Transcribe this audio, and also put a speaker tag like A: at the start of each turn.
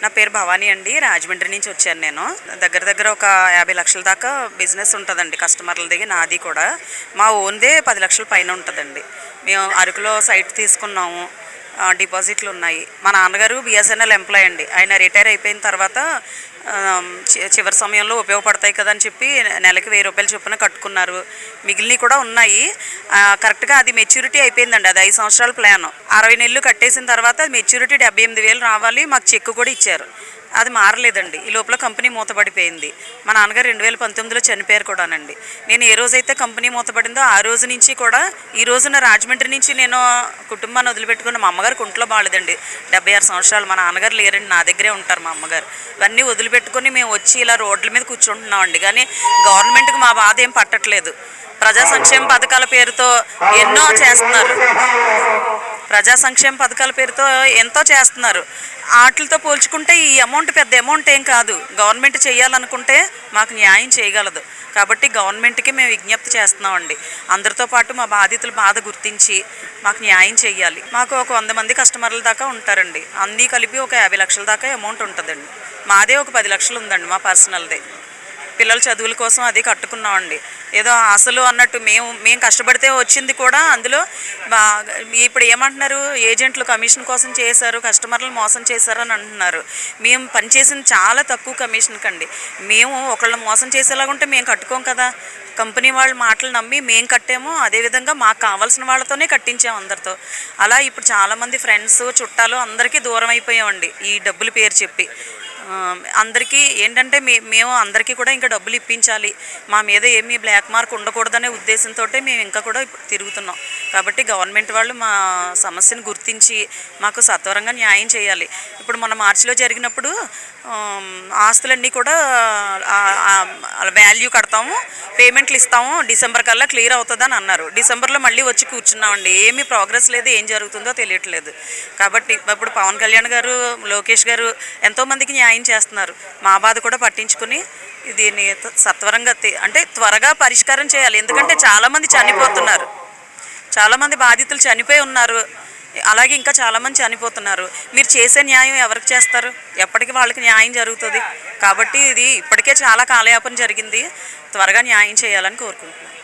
A: నా పేరు భవానీ అండి. రాజమండ్రి నుంచి వచ్చాను నేను. దగ్గర దగ్గర ఒక 50 లక్షల దాకా బిజినెస్ ఉంటుందండి కస్టమర్ల దగ్గర. నాది కూడా మా ఓన్దే 10 లక్షల పైన ఉంటుందండి. మేము అరకులో సైట్ తీసుకున్నాము. డిపాజిట్లు ఉన్నాయి. మా నాన్నగారు బిఎస్ఎన్ఎల్ ఎంప్లాయ్ అండి. ఆయన రిటైర్ అయిపోయిన తర్వాత చివరి సమయంలో ఉపయోగపడతాయి కదా అని చెప్పి నెలకి 1000 రూపాయలు చొప్పున కట్టుకున్నారు. మిగిలినవి కూడా ఉన్నాయి. కరెక్ట్గా అది మెచ్యూరిటీ అయిపోయిందండి. అది 5 సంవత్సరాల ప్లాన్. 60 నెలలు కట్టేసిన తర్వాత అది మెచ్యూరిటీ 78,000 రావాలి. మాకు చెక్ కూడా ఇచ్చారు. అది మారలేదండి. ఈ లోపల కంపెనీ మూతపడిపోయింది. మా నాన్నగారు 2019లో చనిపోయారు కూడానండి. నేను ఏ రోజైతే కంపెనీ మూతపడిందో ఆ రోజు నుంచి కూడా ఈ రోజున రాజమండ్రి నుంచి నేను కుటుంబాన్ని వదిలిపెట్టుకున్న మా అమ్మగారు కుంట్లో బాగాలేదండి. 76 సంవత్సరాలు. మా నాన్నగారు లేరండి, నా దగ్గరే ఉంటారు మా అమ్మగారు. ఇవన్నీ వదిలిపెట్టుకొని మేము వచ్చి ఇలా రోడ్ల మీద కూర్చుంటున్నామండి. కానీ గవర్నమెంట్కి మా బాధ ఏం పట్టట్లేదు. ప్రజా సంక్షేమ పథకాల పేరుతో ఎన్నో చేస్తున్నారు. ప్రజా సంక్షేమ పథకాల పేరుతో ఎంతో చేస్తున్నారు. వాటితో పోల్చుకుంటే ఈ అమౌంట్ పెద్ద అమౌంట్ ఏం కాదు. గవర్నమెంట్ చేయాలనుకుంటే మాకు న్యాయం చేయగలదు. కాబట్టి గవర్నమెంట్కి మేము విజ్ఞప్తి చేస్తున్నామండి. అందరితో పాటు మా బాధితుల బాధ గుర్తించి మాకు న్యాయం చేయాలి. మాకు ఒక 100 మంది కస్టమర్ల దాకా ఉంటారండి. అన్నీ కలిపి ఒక 50 లక్షల దాకా అమౌంట్ ఉంటుందండి. మాదే ఒక 10 లక్షలు ఉందండి, మా పర్సనల్దే. పిల్లల చదువుల కోసం అది కట్టుకున్నామండి. ఏదో ఆశలు అన్నట్టు మేము కష్టపడితే వచ్చింది కూడా అందులో. ఇప్పుడు ఏమంటున్నారు, ఏజెంట్లు కమిషన్ కోసం చేశారు, కస్టమర్లను మోసం చేశారు అని అంటున్నారు. మేము పనిచేసింది చాలా తక్కువ కమిషన్కి అండి. మేము ఒకళ్ళని మోసం చేసేలాగుంటే మేము కట్టుకోం కదా. కంపెనీ వాళ్ళ మాటలు నమ్మి మేము కట్టాము. అదేవిధంగా మాకు కావాల్సిన వాళ్ళతోనే కట్టించాము అందరితో. అలా ఇప్పుడు చాలామంది ఫ్రెండ్స్, చుట్టాలు అందరికీ దూరం అయిపోయామండి ఈ డబ్బులు పేరు చెప్పి. అందరికీ ఏంటంటే మేము అందరికీ కూడా ఇంకా డబ్బులు ఇప్పించాలి, మా మీద ఏమీ బ్లాక్ మార్క్ ఉండకూడదనే ఉద్దేశంతో మేము ఇంకా కూడా తిరుగుతున్నాం. కాబట్టి గవర్నమెంట్ వాళ్ళు మా సమస్యను గుర్తించి మాకు సత్వరంగా న్యాయం చేయాలి. ఇప్పుడు మన మార్చిలో జరిగినప్పుడు ఆస్తులన్నీ కూడా వాల్యూ కడతాము, పేమెంట్లు ఇస్తాము, డిసెంబర్ కల్లా క్లియర్ అవుతుందని అన్నారు. డిసెంబర్లో మళ్ళీ వచ్చి కూర్చున్నామండి. ఏమీ ప్రోగ్రెస్ లేదు, ఏం జరుగుతుందో తెలియట్లేదు. కాబట్టి ఇప్పుడు పవన్ కళ్యాణ్ గారు, లోకేష్ గారు ఎంతోమందికి న్యాయం చేస్తున్నారు. మా బాధ కూడా పట్టించుకుని దీన్ని సత్వరంగా అంటే త్వరగా పరిష్కారం చేయాలి. ఎందుకంటే చాలామంది చనిపోతున్నారు, చాలామంది బాధితులు చనిపోయి ఉన్నారు. అలాగే ఇంకా చాలామంది చనిపోతున్నారు. మీరు చేసే న్యాయం ఎవరికి చేస్తారు? ఎప్పటికీ వాళ్ళకి న్యాయం జరుగుతుంది. కాబట్టి ఇది ఇప్పటికే చాలా కాలయాపన జరిగింది. త్వరగా న్యాయం చేయాలని కోరుకుంటున్నాను.